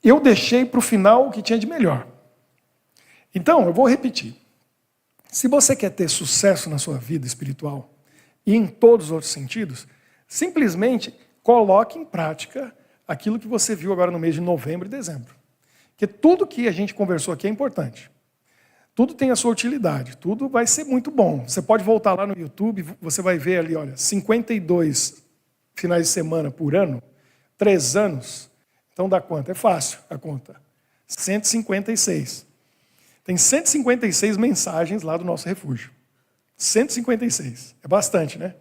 eu deixei para o final o que tinha de melhor. Então, eu vou repetir. Se você quer ter sucesso na sua vida espiritual e em todos os outros sentidos, simplesmente coloque em prática aquilo que você viu agora no mês de novembro e dezembro. Porque tudo que a gente conversou aqui é importante. Tudo tem a sua utilidade, tudo vai ser muito bom. Você pode voltar lá no YouTube, você vai ver ali, olha, 52 finais de semana por ano, 3 anos. Então dá quanto? É fácil a conta. 156. Tem 156 mensagens lá do nosso refúgio. 156. É bastante, né?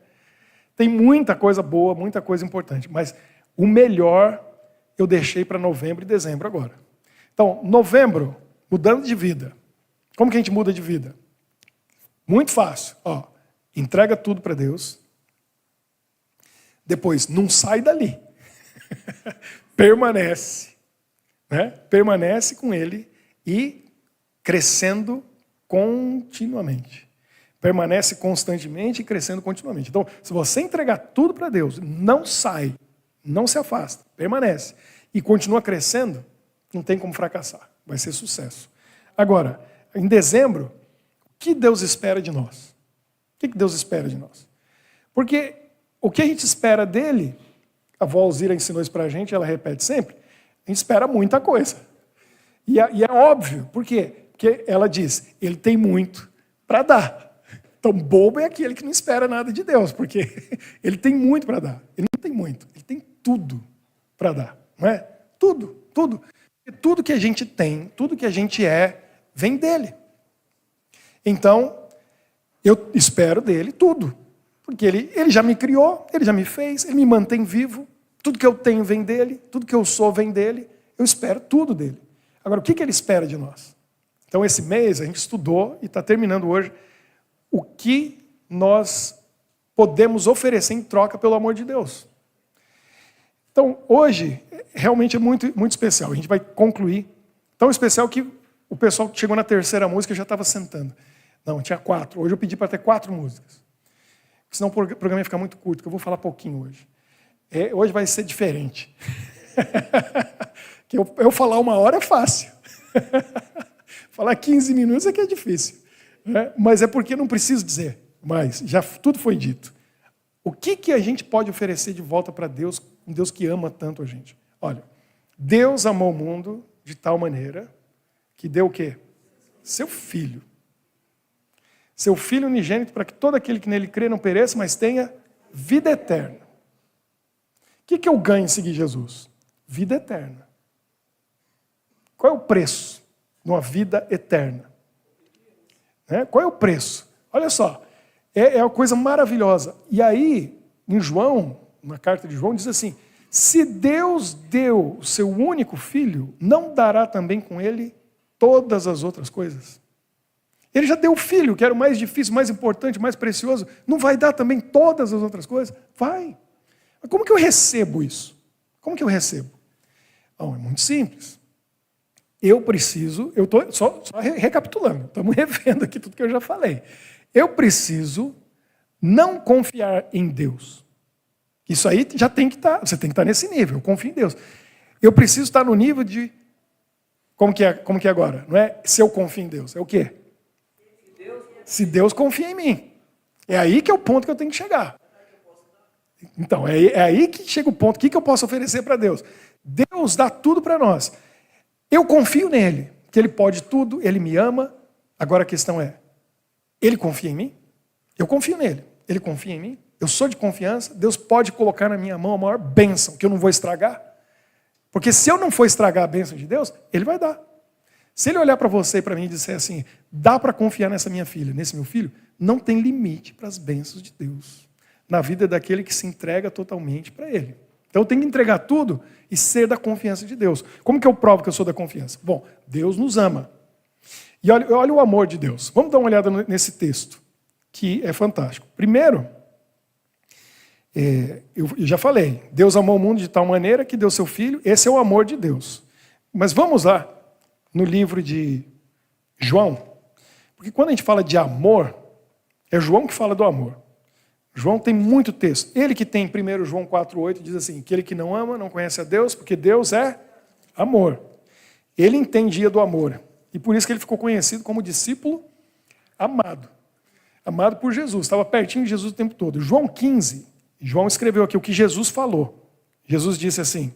Tem muita coisa boa, muita coisa importante. Mas o melhor eu deixei para novembro e dezembro agora. Então, novembro, mudando de vida. Como que a gente muda de vida? Muito fácil. Ó, entrega tudo para Deus. Depois, não sai dali. Permanece. Né? Permanece com Ele e crescendo continuamente. Permanece constantemente e crescendo continuamente. Então, se você entregar tudo para Deus, não sai, não se afasta, permanece e continua crescendo, não tem como fracassar. Vai ser sucesso. Agora, em dezembro, o que Deus espera de nós? O que Deus espera de nós? Porque o que a gente espera dele, a avó Alzira ensinou isso para a gente, ela repete sempre, a gente espera muita coisa. E é óbvio, por quê? Porque ela diz, ele tem muito para dar. Então, bobo é aquele que não espera nada de Deus, porque ele tem muito para dar. Ele não tem muito, ele tem tudo para dar. Não é? Tudo, tudo. Porque tudo que a gente tem, tudo que a gente é, vem dele. Então, eu espero dele tudo. Porque ele já me criou, ele já me fez, ele me mantém vivo. Tudo que eu tenho vem dele, tudo que eu sou vem dele. Eu espero tudo dele. Agora, o que ele espera de nós? Então, esse mês a gente estudou e está terminando hoje o que nós podemos oferecer em troca pelo amor de Deus. Então, hoje, realmente é muito, muito especial. A gente vai concluir. Tão especial que o pessoal que chegou na terceira música já estava sentando. Não, tinha 4. Hoje eu pedi para ter 4 músicas. Senão o programa ia ficar muito curto, que eu vou falar pouquinho hoje. Hoje vai ser diferente. Que eu falar 1 hora é fácil. Falar 15 minutos é que é difícil. Né? Mas é porque não preciso dizer mais. Já tudo foi dito. O que a gente pode oferecer de volta para Deus, um Deus que ama tanto a gente? Olha, Deus amou o mundo de tal maneira que deu o quê? Seu Filho. Seu Filho unigênito para que todo aquele que nele crê não pereça, mas tenha vida eterna. O que eu ganho em seguir Jesus? Vida eterna. Qual é o preço de uma vida eterna? Qual é o preço? Olha só, é uma coisa maravilhosa. E aí, em João, na carta de João, diz assim, se Deus deu o seu único filho, não dará também com ele todas as outras coisas? Ele já deu o filho, que era o mais difícil, mais importante, mais precioso. Não vai dar também todas as outras coisas? Vai. Mas como que eu recebo isso? Como que eu recebo? Bom, é muito simples. Eu estou só recapitulando, estamos revendo aqui tudo que eu já falei. Eu preciso não confiar em Deus. Isso aí já tem que estar, você tem que estar nesse nível, eu confio em Deus. Eu preciso estar no nível de, como que é agora? Não é se eu confio em Deus, é o quê? Se Deus confia em mim. É aí que é o ponto que eu tenho que chegar. Então, é aí que chega o ponto. O que eu posso oferecer para Deus? Deus dá tudo para nós. Eu confio nele, que ele pode tudo, ele me ama. Agora a questão é, ele confia em mim? Eu confio nele. Ele confia em mim? Eu sou de confiança? Deus pode colocar na minha mão a maior bênção, que eu não vou estragar? Porque se eu não for estragar a bênção de Deus, ele vai dar. Se ele olhar para você e para mim e disser assim, dá para confiar nessa minha filha, nesse meu filho, não tem limite para as bênçãos de Deus na vida daquele que se entrega totalmente para ele. Então eu tenho que entregar tudo e ser da confiança de Deus. Como que eu provo que eu sou da confiança? Bom, Deus nos ama. E olha o amor de Deus. Vamos dar uma olhada nesse texto, que é fantástico. Primeiro, eu já falei, Deus amou o mundo de tal maneira que deu seu Filho, esse é o amor de Deus. Mas vamos lá, no livro de João, porque quando a gente fala de amor, é João que fala do amor. João tem muito texto. Ele que tem 1 João 4,8 diz assim, aquele que não ama não conhece a Deus, porque Deus é amor. Ele entendia do amor. E por isso que ele ficou conhecido como discípulo amado. Amado por Jesus. Estava pertinho de Jesus o tempo todo. João 15, João escreveu aqui o que Jesus falou. Jesus disse assim,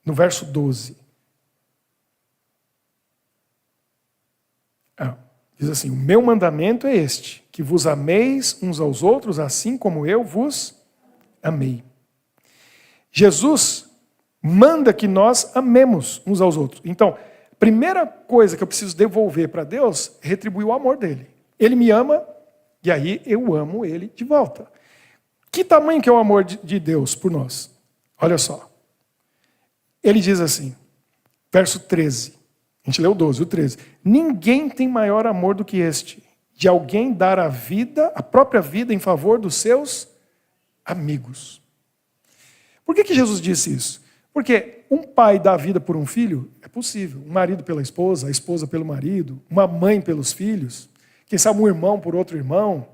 no verso 12. Diz assim, o meu mandamento é este, que vos ameis uns aos outros, assim como eu vos amei. Jesus manda que nós amemos uns aos outros. Então, a primeira coisa que eu preciso devolver para Deus é retribuir o amor dele. Ele me ama, e aí eu amo ele de volta. Que tamanho que é o amor de Deus por nós? Olha só. Ele diz assim, verso 13. A gente leu o 12, o 13. Ninguém tem maior amor do que este, de alguém dar a própria vida em favor dos seus amigos. Por que Jesus disse isso? Porque um pai dar a vida por um filho é possível. Um marido pela esposa, a esposa pelo marido, uma mãe pelos filhos, quem sabe um irmão por outro irmão,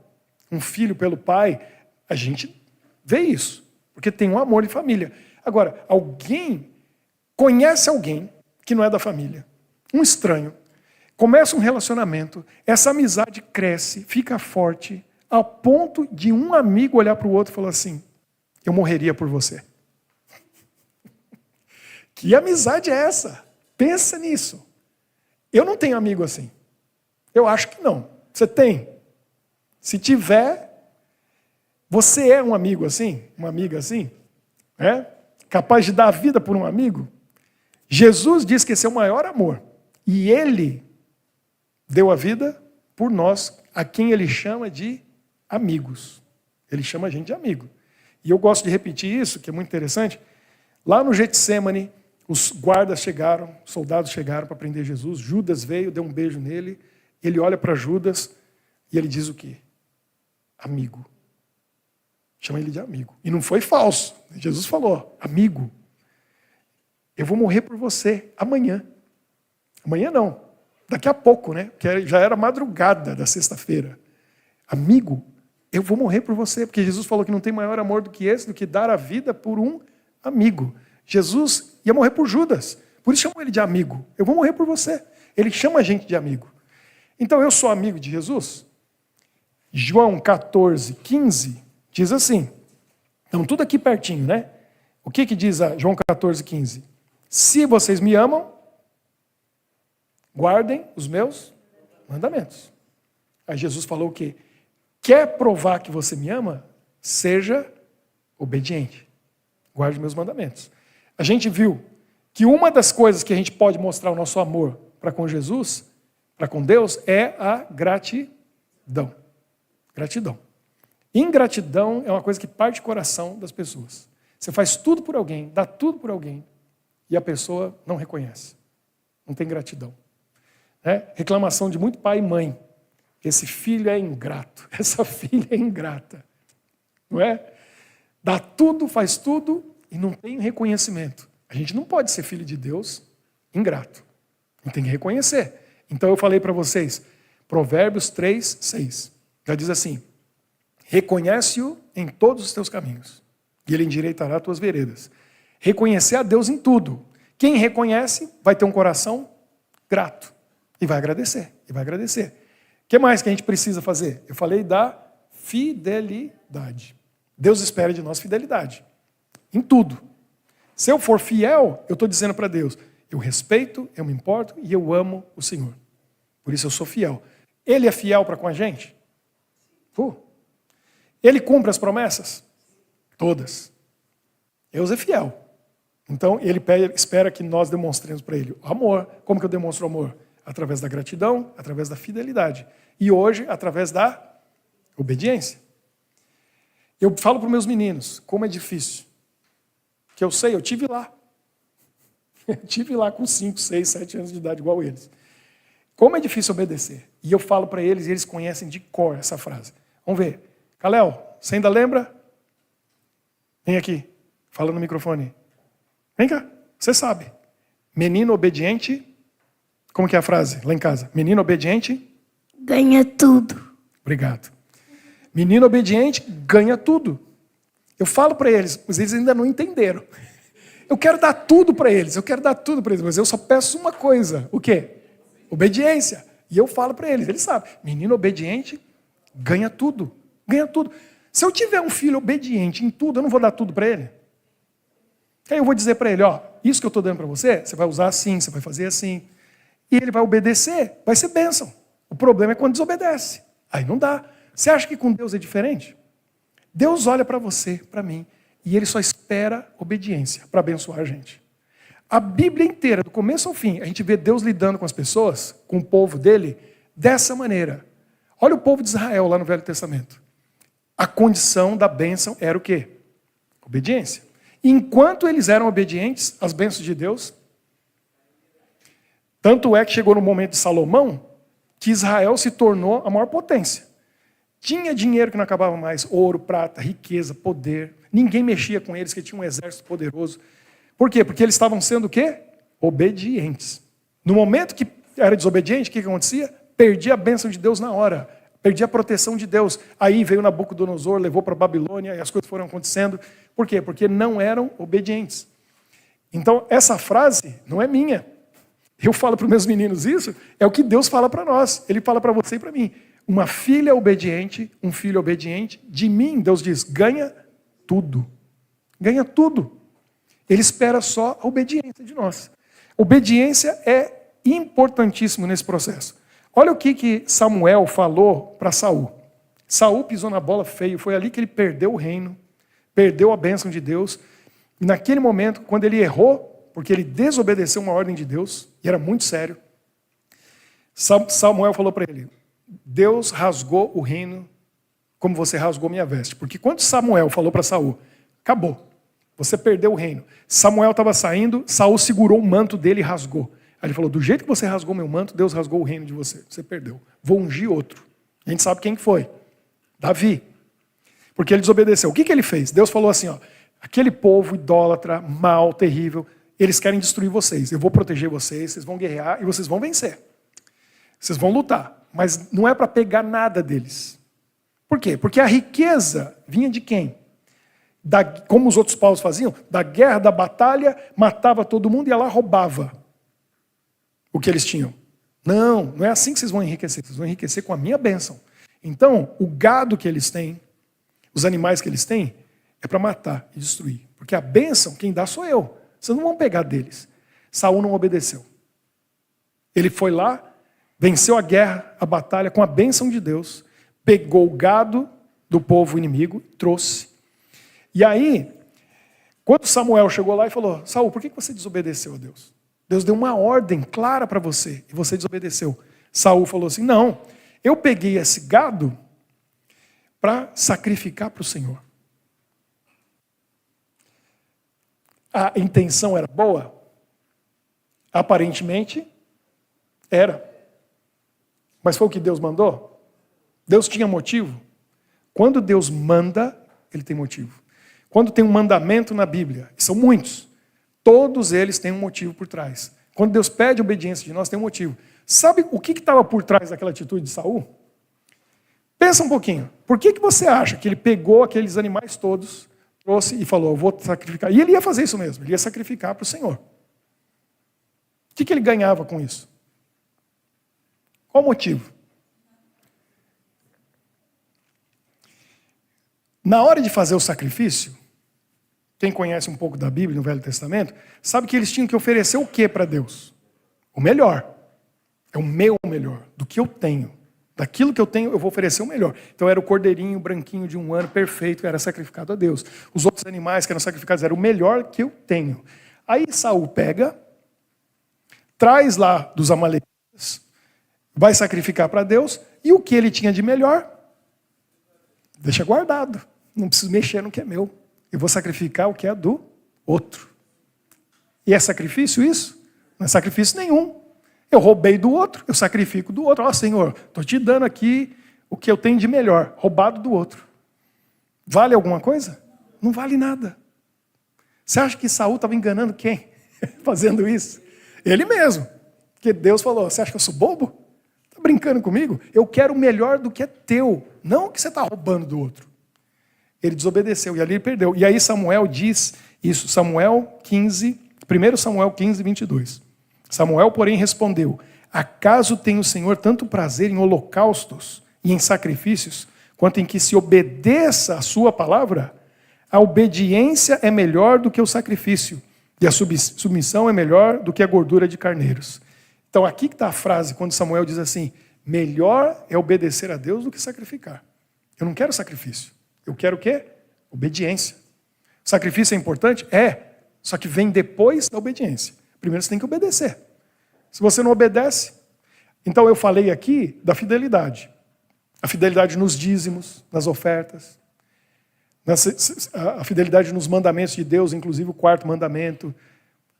um filho pelo pai. A gente vê isso, porque tem um amor de família. Agora, alguém conhece alguém que não é da família, um estranho, começa um relacionamento, essa amizade cresce, fica forte, ao ponto de um amigo olhar para o outro e falar assim, eu morreria por você. Que amizade é essa? Pensa nisso. Eu não tenho amigo assim. Eu acho que não. Você tem? Se tiver, você é um amigo assim? Uma amiga assim? É? Capaz de dar a vida por um amigo? Jesus diz que esse é o maior amor. E ele deu a vida por nós, a quem ele chama de amigos. Ele chama a gente de amigo. E eu gosto de repetir isso, que é muito interessante. Lá no Getsêmani, os guardas chegaram, os soldados chegaram para prender Jesus. Judas veio, deu um beijo nele. Ele olha para Judas e ele diz o quê? Amigo. Chama ele de amigo. E não foi falso. Jesus falou, amigo, eu vou morrer por você amanhã. Amanhã não, daqui a pouco, né? Que já era madrugada da sexta-feira. Amigo, eu vou morrer por você, porque Jesus falou que não tem maior amor do que esse, do que dar a vida por um amigo. Jesus ia morrer por Judas, por isso chamou ele de amigo. Eu vou morrer por você. Ele chama a gente de amigo. Então eu sou amigo de Jesus? João 14, 15, diz assim. Então tudo aqui pertinho, né? O que diz João 14, 15? Se vocês me amam, guardem os meus mandamentos. Aí Jesus falou o quê? Quer provar que você me ama? Seja obediente. Guarde meus mandamentos. A gente viu que uma das coisas que a gente pode mostrar o nosso amor para com Jesus, para com Deus, é a gratidão. Gratidão. Ingratidão é uma coisa que parte do coração das pessoas. Você faz tudo por alguém, dá tudo por alguém, e a pessoa não reconhece. Não tem gratidão. Reclamação de muito pai e mãe. Esse filho é ingrato, essa filha é ingrata. Não é? Dá tudo, faz tudo e não tem reconhecimento. A gente não pode ser filho de Deus ingrato. A gente tem que reconhecer. Então eu falei para vocês, Provérbios 3, 6. Já diz assim, reconhece-o em todos os teus caminhos e ele endireitará as tuas veredas. Reconhecer a Deus em tudo. Quem reconhece vai ter um coração grato. E vai agradecer, e vai agradecer. O que mais que a gente precisa fazer? Eu falei da fidelidade. Deus espera de nós fidelidade. Em tudo. Se eu for fiel, eu estou dizendo para Deus, eu respeito, eu me importo e eu amo o Senhor. Por isso eu sou fiel. Ele é fiel para com a gente? Ele cumpre as promessas? Todas. Deus é fiel. Então, ele espera que nós demonstremos para ele amor. Como que eu demonstro amor? Através da gratidão, através da fidelidade. E hoje, através da obediência. Eu falo para os meus meninos, como é difícil. Que eu sei, eu tive lá. Eu tive lá com 5, 6, 7 anos de idade, igual eles. Como é difícil obedecer. E eu falo para eles, e eles conhecem de cor essa frase. Vamos ver. Kalel, você ainda lembra? Vem aqui, fala no microfone. Vem cá, você sabe. Menino obediente, como que é a frase lá em casa? Menino obediente... ganha tudo. Obrigado. Menino obediente ganha tudo. Eu falo para eles, mas eles ainda não entenderam. Eu quero dar tudo para eles, mas eu só peço uma coisa. O quê? Obediência. E eu falo para eles, eles sabem. Menino obediente ganha tudo. Ganha tudo. Se eu tiver um filho obediente em tudo, eu não vou dar tudo para ele? Aí eu vou dizer para ele, ó, isso que eu estou dando para você, você vai usar assim, você vai fazer assim. E ele vai obedecer, vai ser bênção. O problema é quando desobedece. Aí não dá. Você acha que com Deus é diferente? Deus olha para você, para mim, e Ele só espera obediência para abençoar a gente. A Bíblia inteira, do começo ao fim, a gente vê Deus lidando com as pessoas, com o povo dele, dessa maneira. Olha o povo de Israel lá no Velho Testamento. A condição da bênção era o quê? Obediência. Enquanto eles eram obedientes às bênçãos de Deus, tanto é que chegou no momento de Salomão, que Israel se tornou a maior potência. Tinha dinheiro que não acabava mais, ouro, prata, riqueza, poder. Ninguém mexia com eles, que tinha um exército poderoso. Por quê? Porque eles estavam sendo o quê? Obedientes. No momento que era desobediente, o que acontecia? Perdia a bênção de Deus na hora. Perdia a proteção de Deus. Aí veio Nabucodonosor, levou para a Babilônia e as coisas foram acontecendo. Por quê? Porque não eram obedientes. Então, essa frase não é minha. Eu falo para os meus meninos isso, é o que Deus fala para nós. Ele fala para você e para mim. Uma filha obediente, um filho obediente, de mim, Deus diz, ganha tudo. Ganha tudo. Ele espera só a obediência de nós. Obediência é importantíssimo nesse processo. Olha o que Samuel falou para Saul. Saul pisou na bola feio, foi ali que ele perdeu o reino, perdeu a bênção de Deus. E naquele momento, quando ele errou, porque ele desobedeceu uma ordem de Deus, e era muito sério, Samuel falou para ele, Deus rasgou o reino como você rasgou minha veste. Porque quando Samuel falou para Saul, acabou, você perdeu o reino. Samuel estava saindo, Saul segurou o manto dele e rasgou. Aí ele falou, do jeito que você rasgou meu manto, Deus rasgou o reino de você. Você perdeu. Vou ungir outro. A gente sabe quem foi. Davi. Porque ele desobedeceu. O que ele fez? Deus falou assim, ó, aquele povo idólatra, mau, terrível, eles querem destruir vocês. Eu vou proteger vocês, vocês vão guerrear e vocês vão vencer. Vocês vão lutar. Mas não é para pegar nada deles. Por quê? Porque a riqueza vinha de quem? Como os outros povos faziam, da guerra, da batalha, matava todo mundo e ia lá roubava o que eles tinham. Não é assim que vocês vão enriquecer. Vocês vão enriquecer com a minha bênção. Então, o gado que eles têm, os animais que eles têm, é para matar e destruir. Porque a bênção, quem dá sou eu. Vocês não vão pegar deles. Saul não obedeceu. Ele foi lá, venceu a guerra, a batalha, com a bênção de Deus, pegou o gado do povo inimigo, trouxe. E aí, quando Samuel chegou lá e falou, Saul, por que você desobedeceu a Deus? Deus deu uma ordem clara para você e você desobedeceu. Saul falou assim, não, eu peguei esse gado para sacrificar para o Senhor. A intenção era boa? Aparentemente, era. Mas foi o que Deus mandou? Deus tinha motivo? Quando Deus manda, Ele tem motivo. Quando tem um mandamento na Bíblia, e são muitos, todos eles têm um motivo por trás. Quando Deus pede obediência de nós, tem um motivo. Sabe o que estava por trás daquela atitude de Saul? Pensa um pouquinho. Por que você acha que ele pegou aqueles animais todos, trouxe e falou, eu vou sacrificar? E ele ia fazer isso mesmo, ele ia sacrificar para o Senhor. O que ele ganhava com isso? Qual o motivo? Na hora de fazer o sacrifício, quem conhece um pouco da Bíblia, no Velho Testamento, sabe que eles tinham que oferecer o que para Deus? O melhor. É o meu melhor, do que eu tenho. Daquilo que eu tenho, eu vou oferecer o melhor. Então era o cordeirinho branquinho de 1 ano, perfeito, que era sacrificado a Deus. Os outros animais que eram sacrificados eram o melhor que eu tenho. Aí Saul pega, traz lá dos amalequitas, vai sacrificar para Deus, e o que ele tinha de melhor, deixa guardado. Não preciso mexer no que é meu. Eu vou sacrificar o que é do outro. E é sacrifício isso? Não é sacrifício nenhum. Eu roubei do outro, eu sacrifico do outro. Ó, Senhor, estou te dando aqui o que eu tenho de melhor, roubado do outro. Vale alguma coisa? Não vale nada. Você acha que Saul estava enganando quem? Fazendo isso? Ele mesmo. Porque Deus falou, você acha que eu sou bobo? Está brincando comigo? Eu quero o melhor do que é teu, não o que você está roubando do outro. Ele desobedeceu e ali ele perdeu. E aí Samuel diz Isso, Samuel 15, 1 Samuel 15, 22. Samuel, porém, respondeu: acaso tem o Senhor tanto prazer em holocaustos e em sacrifícios, quanto em que se obedeça a sua palavra? A obediência é melhor do que o sacrifício, e a submissão é melhor do que a gordura de carneiros. Então aqui que está a frase, quando Samuel diz assim: melhor é obedecer a Deus do que sacrificar. Eu não quero sacrifício. Eu quero o quê? Obediência. Sacrifício é importante? É. Só que vem depois da obediência. Primeiro você tem que obedecer. Se você não obedece... Então eu falei aqui da fidelidade. A fidelidade nos dízimos, nas ofertas. A fidelidade nos mandamentos de Deus, inclusive o 4º mandamento.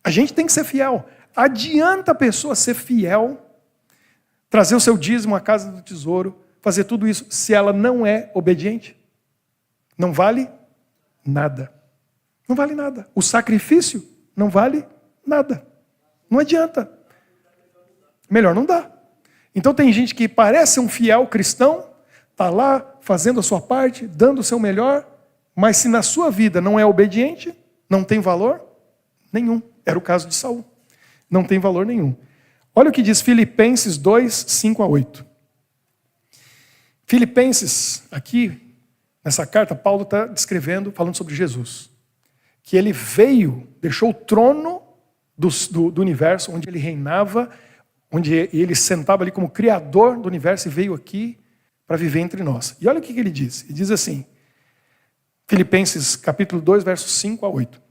A gente tem que ser fiel. Adianta a pessoa ser fiel, trazer o seu dízimo à casa do tesouro, fazer tudo isso, se ela não é obediente? Não vale nada. Não vale nada. O sacrifício não vale nada. Não adianta. Melhor não dá. Então tem gente que parece um fiel cristão, está lá fazendo a sua parte, dando o seu melhor, mas se na sua vida não é obediente, não tem valor nenhum. Era o caso de Saul. Não tem valor nenhum. Olha o que diz Filipenses 2, 5 a 8. Filipenses, aqui, nessa carta, Paulo está descrevendo, falando sobre Jesus. Que ele veio, deixou o trono do universo, onde ele reinava, onde ele sentava ali como criador do universo e veio aqui para viver entre nós. E olha o que ele diz. Ele diz assim, Filipenses capítulo 2, versos 5 a 8.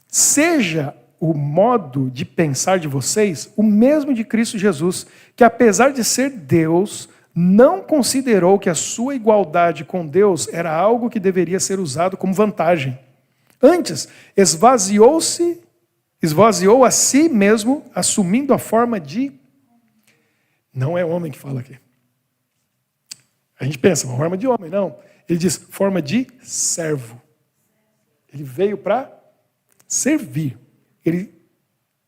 Seja o modo de pensar de vocês o mesmo de Cristo Jesus, que apesar de ser Deus, não considerou que a sua igualdade com Deus era algo que deveria ser usado como vantagem. Antes, esvaziou a si mesmo, assumindo a forma de... Não é homem que fala aqui. A gente pensa, uma forma de homem, não. Ele diz, forma de servo. Ele veio para servir. Ele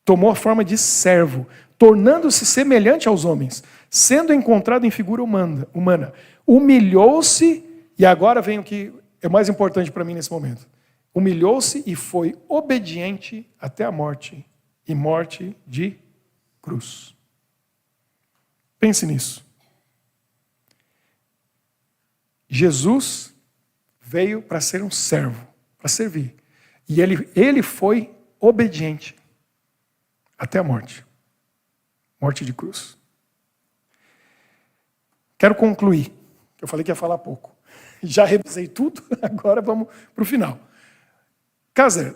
tomou a forma de servo, tornando-se semelhante aos homens, sendo encontrado em figura humana. Humilhou-se, e agora vem o que é mais importante para mim nesse momento. Humilhou-se e foi obediente até a morte, e morte de cruz. Pense nisso. Jesus veio para ser um servo, para servir. E ele foi obediente até a morte. Morte de cruz. Quero concluir. Eu falei que ia falar pouco. Já revisei tudo, agora vamos para o final. Caser,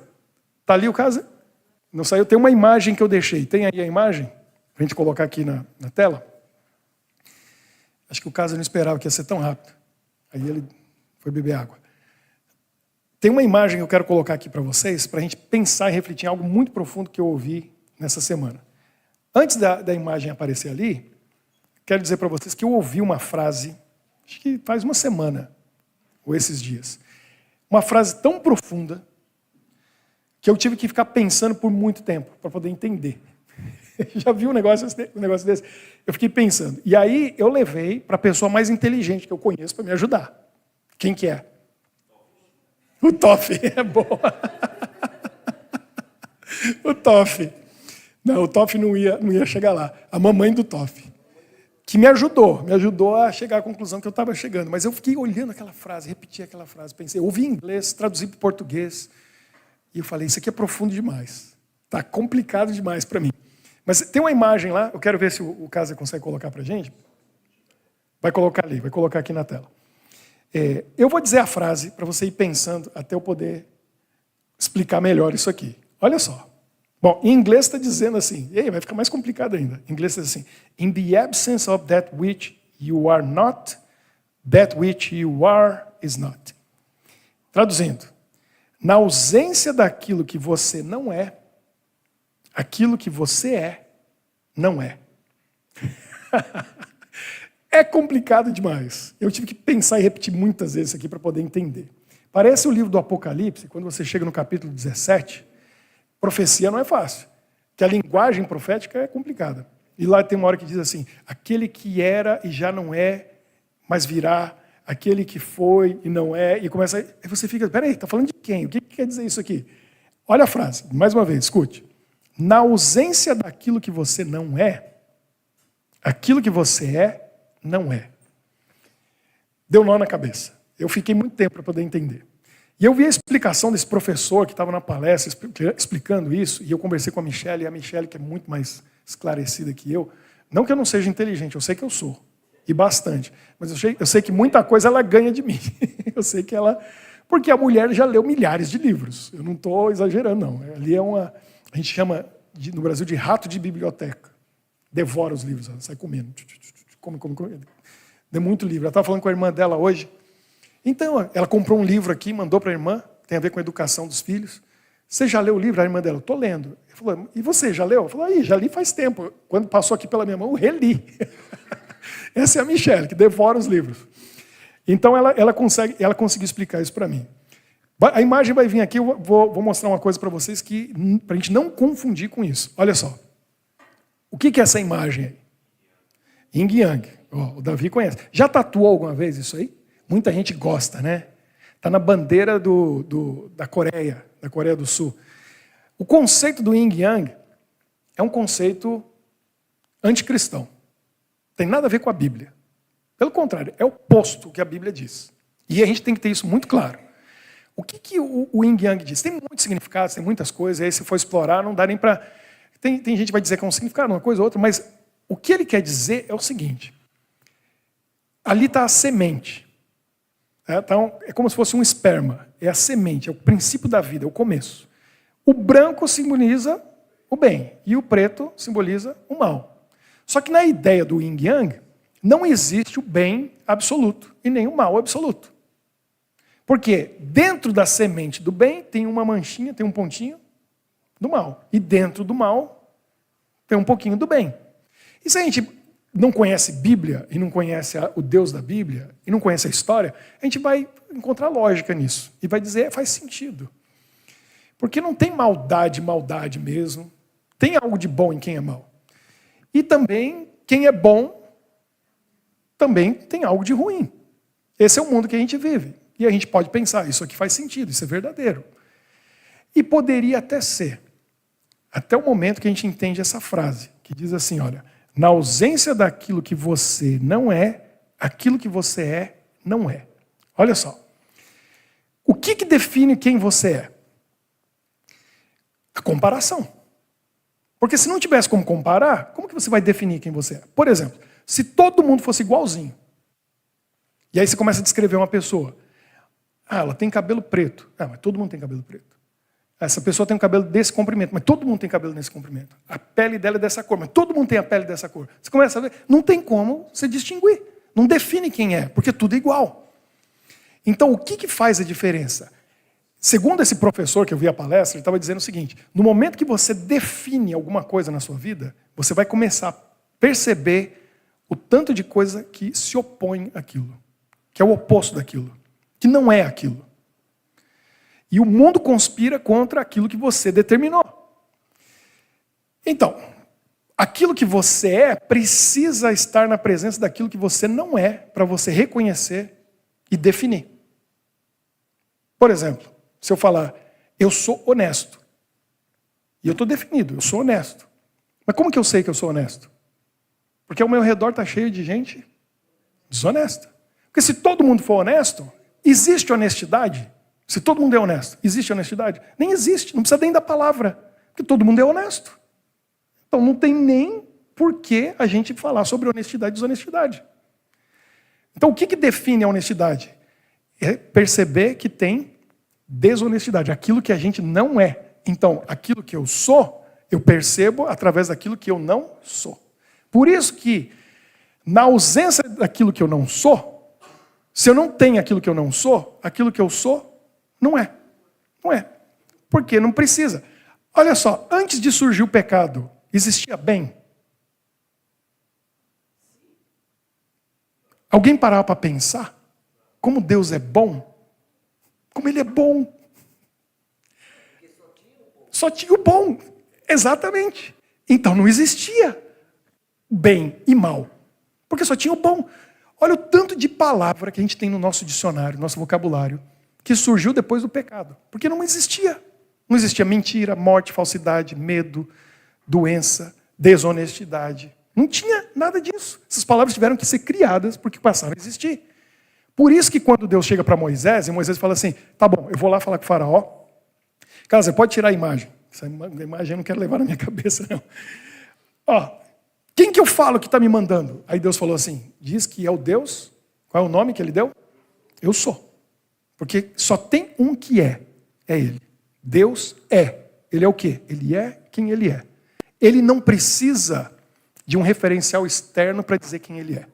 está ali o Caser? Não saiu? Tem uma imagem que eu deixei. Tem aí a imagem? Para a gente colocar aqui na tela? Acho que o Caser não esperava que ia ser tão rápido. Aí ele foi beber água. Tem uma imagem que eu quero colocar aqui para vocês, para a gente pensar e refletir em algo muito profundo que eu ouvi nessa semana. Antes da imagem aparecer ali, quero dizer para vocês que eu ouvi uma frase, acho que faz uma semana, ou esses dias. Uma frase tão profunda, que eu tive que ficar pensando por muito tempo, para poder entender. Já viu um negócio desse? Eu fiquei pensando. E aí eu levei para a pessoa mais inteligente que eu conheço para me ajudar. Quem que é? O Toff. É boa. O Toff. Não, o Toff não ia chegar lá. A mamãe do Toff. Que me ajudou a chegar à conclusão que eu estava chegando. Mas eu fiquei olhando aquela frase, repeti aquela frase, pensei, ouvi em inglês, traduzi para o português. E eu falei, isso aqui é profundo demais. Está complicado demais para mim. Mas tem uma imagem lá, eu quero ver se o Casa consegue colocar para a gente. Vai colocar ali, vai colocar aqui na tela. Eu vou dizer a frase para você ir pensando até eu poder explicar melhor isso aqui. Olha só. Bom, em inglês está dizendo assim, e aí vai ficar mais complicado ainda. Em inglês está assim, in the absence of that which you are not, that which you are is not. Traduzindo, na ausência daquilo que você não é, aquilo que você é, não é. É complicado demais. Eu tive que pensar e repetir muitas vezes isso aqui para poder entender. Parece o livro do Apocalipse, quando você chega no capítulo 17, profecia não é fácil, porque a linguagem profética é complicada. E lá tem uma hora que diz assim, aquele que era e já não é, mas virá, aquele que foi e não é, e começa, aí você fica, peraí, está falando de quem? O que quer dizer isso aqui? Olha a frase, mais uma vez, escute. Na ausência daquilo que você não é, aquilo que você é, não é. Deu nó na cabeça. Eu fiquei muito tempo para poder entender. E eu vi a explicação desse professor que estava na palestra explicando isso, e eu conversei com a Michelle, e a Michelle, que é muito mais esclarecida que eu, não que eu não seja inteligente, eu sei que eu sou, e bastante, mas eu sei que muita coisa ela ganha de mim. Eu sei que ela... Porque a mulher já leu milhares de livros, eu não estou exagerando, não. Ali é uma... A gente chama, no Brasil, de rato de biblioteca. Devora os livros, ela sai comendo. Come. Deu muito livro. Ela estava falando com a irmã dela hoje. Então, ela comprou um livro aqui, mandou para a irmã, tem a ver com a educação dos filhos. Você já leu o livro? A irmã dela, estou lendo. Ele falou, e você, já leu? Ela falou, já li faz tempo. Quando passou aqui pela minha mão, eu reli. Essa é a Michelle, que devora os livros. Então, ela conseguiu explicar isso para mim. A imagem vai vir aqui, eu vou mostrar uma coisa para vocês, para a gente não confundir com isso. Olha só. O que é essa imagem aí? Yin Yang. O Davi conhece. Já tatuou alguma vez isso aí? Muita gente gosta, né? Está na bandeira da Coreia do Sul. O conceito do Yin Yang é um conceito anticristão. Tem nada a ver com a Bíblia. Pelo contrário, é o oposto que a Bíblia diz. E a gente tem que ter isso muito claro. O que o Yin Yang diz? Tem muitos significados, tem muitas coisas, aí se for explorar, não dá nem para... Tem gente que vai dizer que é um significado, uma coisa ou outra, mas o que ele quer dizer é o seguinte. Ali está a semente. Então, é como se fosse um esperma. É a semente, é o princípio da vida, é o começo. O branco simboliza o bem e o preto simboliza o mal. Só que na ideia do Yin Yang, não existe o bem absoluto e nem o mal absoluto. Porque dentro da semente do bem tem uma manchinha, tem um pontinho do mal. E dentro do mal tem um pouquinho do bem. E se a gente não conhece Bíblia e não conhece o Deus da Bíblia e não conhece a história, a gente vai encontrar lógica nisso. E vai dizer, faz sentido. Porque não tem maldade mesmo. Tem algo de bom em quem é mau. E também, quem é bom, também tem algo de ruim. Esse é o mundo que a gente vive. E a gente pode pensar, isso aqui faz sentido, isso é verdadeiro. E poderia até ser, até o momento que a gente entende essa frase, que diz assim, olha, na ausência daquilo que você não é, aquilo que você é, não é. Olha só. O que define quem você é? A comparação. Porque se não tivesse como comparar, como que você vai definir quem você é? Por exemplo, se todo mundo fosse igualzinho, e aí você começa a descrever uma pessoa. Ela tem cabelo preto. Mas todo mundo tem cabelo preto. Essa pessoa tem um cabelo desse comprimento, mas todo mundo tem cabelo desse comprimento. A pele dela é dessa cor, mas todo mundo tem a pele dessa cor. Você começa a ver, não tem como você distinguir. Não define quem é, porque tudo é igual. Então, o que faz a diferença? Segundo esse professor que eu vi a palestra, ele estava dizendo o seguinte, no momento que você define alguma coisa na sua vida, você vai começar a perceber o tanto de coisa que se opõe àquilo, que é o oposto daquilo, que não é aquilo. E o mundo conspira contra aquilo que você determinou. Então, aquilo que você é precisa estar na presença daquilo que você não é, para você reconhecer e definir. Por exemplo, se eu falar, eu sou honesto, e eu estou definido, eu sou honesto. Mas como que eu sei que eu sou honesto? Porque ao meu redor está cheio de gente desonesta. Porque se todo mundo for honesto, existe honestidade? Se todo mundo é honesto, existe honestidade? Nem existe, não precisa nem da palavra, porque todo mundo é honesto. Então não tem nem por que a gente falar sobre honestidade e desonestidade. Então o que define a honestidade? É perceber que tem desonestidade, aquilo que a gente não é. Então, aquilo que eu sou, eu percebo através daquilo que eu não sou. Por isso que, na ausência daquilo que eu não sou, se eu não tenho aquilo que eu não sou, aquilo que eu sou, não é. Não é. Porque não precisa. Olha só, antes de surgir o pecado, existia bem? Alguém parava para pensar como Deus é bom? Como Ele é bom? Só tinha o bom. Exatamente. Então não existia bem e mal. Porque só tinha o bom. Olha o tanto de palavra que a gente tem no nosso dicionário, no nosso vocabulário, que surgiu depois do pecado. Porque não existia. Não existia mentira, morte, falsidade, medo, doença, desonestidade. Não tinha nada disso. Essas palavras tiveram que ser criadas porque passaram a existir. Por isso que quando Deus chega para Moisés, e Moisés fala assim, tá bom, eu vou lá falar com o faraó. Cara, você pode tirar a imagem. Essa imagem eu não quero levar na minha cabeça, não. Ó, quem que eu falo que está me mandando? Aí Deus falou assim, diz que é o Deus. Qual é o nome que ele deu? Eu sou. Porque só tem um que é ele. Deus é. Ele é o quê? Ele é quem ele é. Ele não precisa de um referencial externo para dizer quem ele é.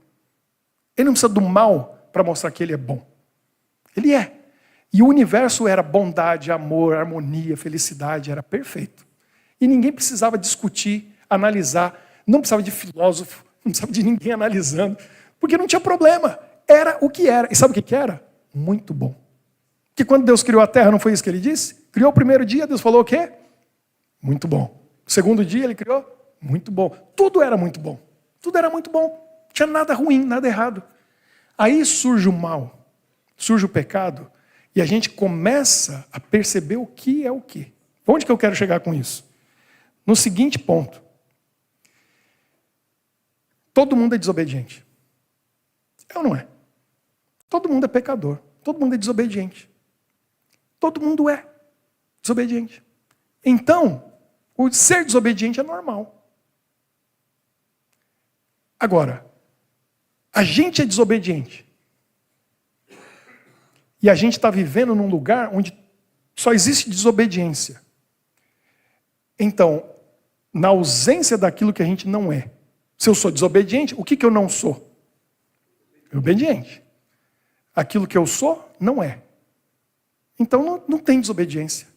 Ele não precisa do mal para mostrar que ele é bom. Ele é. E o universo era bondade, amor, harmonia, felicidade, era perfeito. E ninguém precisava discutir, analisar, não precisava de filósofo, não precisava de ninguém analisando, porque não tinha problema. Era o que era. E sabe o que era? Muito bom. Porque quando Deus criou a terra, não foi isso que ele disse? Criou o primeiro dia, Deus falou o quê? Muito bom. O segundo dia ele criou? Muito bom. Tudo era muito bom. Tudo era muito bom. Não tinha nada ruim, nada errado. Aí surge o mal, surge o pecado, e a gente começa a perceber o que é o quê. Onde que eu quero chegar com isso? No seguinte ponto. Todo mundo é desobediente. É ou não é? Todo mundo é pecador. Todo mundo é desobediente. Todo mundo é desobediente. Então, o ser desobediente é normal. Agora, a gente é desobediente. E a gente está vivendo num lugar onde só existe desobediência. Então, na ausência daquilo que a gente não é, se eu sou desobediente, o que eu não sou? Obediente. Aquilo que eu sou, não é. Então não tem desobediência.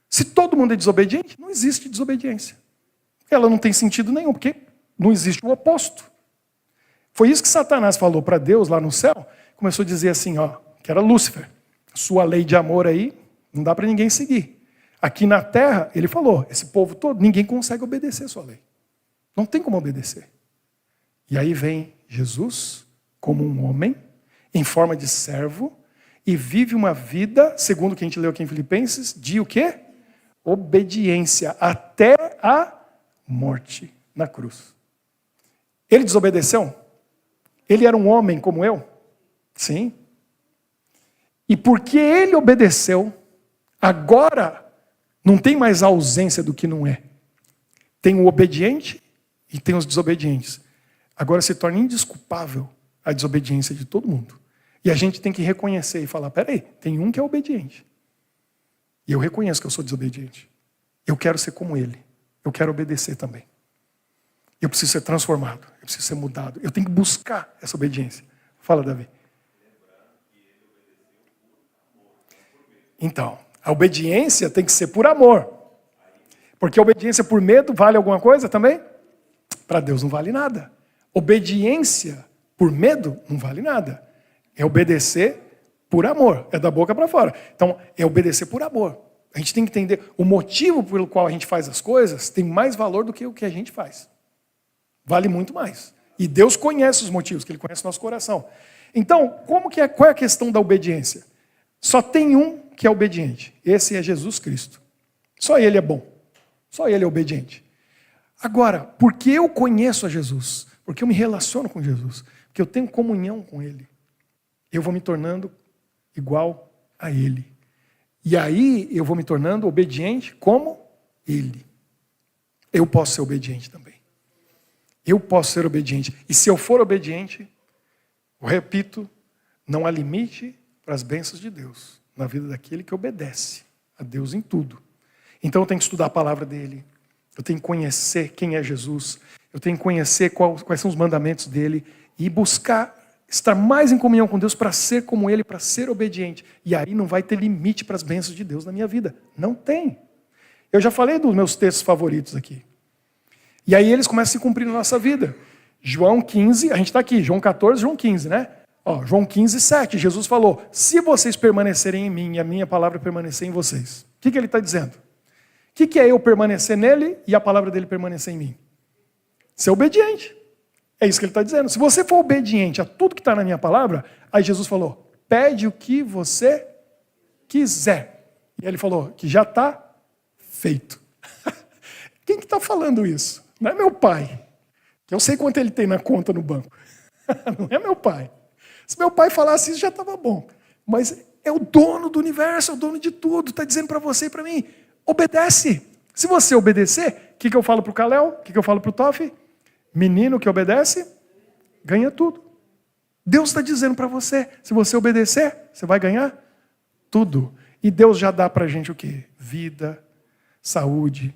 Se todo mundo é desobediente, não existe desobediência. Ela não tem sentido nenhum, porque não existe o oposto. Foi isso que Satanás falou para Deus lá no céu. Começou a dizer assim, ó, que era Lúcifer. Sua lei de amor aí, não dá para ninguém seguir. Aqui na terra, ele falou, esse povo todo, ninguém consegue obedecer a sua lei. Não tem como obedecer. E aí vem Jesus, como um homem, em forma de servo, e vive uma vida, segundo o que a gente leu aqui em Filipenses, de o quê? Obediência, até a morte na cruz. Ele desobedeceu? Ele era um homem como eu? Sim. E porque ele obedeceu, agora não tem mais a ausência do que não é. Tem o obediente e tem os desobedientes. Agora se torna indesculpável a desobediência de todo mundo. E a gente tem que reconhecer e falar, peraí, tem um que é obediente. E eu reconheço que eu sou desobediente. Eu quero ser como ele. Eu quero obedecer também. Eu preciso ser transformado. Eu preciso ser mudado. Eu tenho que buscar essa obediência. Fala, Davi. Então, a obediência tem que ser por amor. Porque a obediência por medo vale alguma coisa também? Para Deus não vale nada. Obediência por medo não vale nada. É obedecer por amor. É da boca para fora. Então, é obedecer por amor. A gente tem que entender o motivo pelo qual a gente faz as coisas tem mais valor do que o que a gente faz. Vale muito mais. E Deus conhece os motivos, que Ele conhece o nosso coração. Então, qual é a questão da obediência? Só tem um que é obediente. Esse é Jesus Cristo. Só Ele é bom. Só Ele é obediente. Agora, porque eu conheço a Jesus, porque eu me relaciono com Jesus, porque eu tenho comunhão com Ele, eu vou me tornando igual a Ele. E aí eu vou me tornando obediente como Ele. Eu posso ser obediente também. Eu posso ser obediente. E se eu for obediente, eu repito, não há limite para as bênçãos de Deus na vida daquele que obedece a Deus em tudo. Então eu tenho que estudar a palavra dele. Eu tenho que conhecer quem é Jesus. Eu tenho que conhecer quais são os mandamentos dele e buscar estar mais em comunhão com Deus para ser como ele, para ser obediente. E aí não vai ter limite para as bênçãos de Deus na minha vida. Não tem. Eu já falei dos meus textos favoritos aqui. E aí eles começam a se cumprir na nossa vida. João 15, a gente está aqui, João 14, João 15, né? Ó, João 15, 7, Jesus falou, se vocês permanecerem em mim e a minha palavra permanecer em vocês. O que ele está dizendo? O que é eu permanecer nele e a palavra dele permanecer em mim? Ser obediente. É isso que ele está dizendo. Se você for obediente a tudo que está na minha palavra, aí Jesus falou, pede o que você quiser. E ele falou que já está feito. Quem que está falando isso? Não é meu pai. Eu sei quanto ele tem na conta no banco. Não é meu pai. Se meu pai falasse isso, já estava bom. Mas é o dono do universo, é o dono de tudo. Está dizendo para você e para mim, obedece. Se você obedecer, o que eu falo para o Kalel? O que eu falo para o Toff? Menino que obedece, ganha tudo. Deus está dizendo para você, se você obedecer, você vai ganhar tudo. E Deus já dá para a gente o quê? Vida, saúde.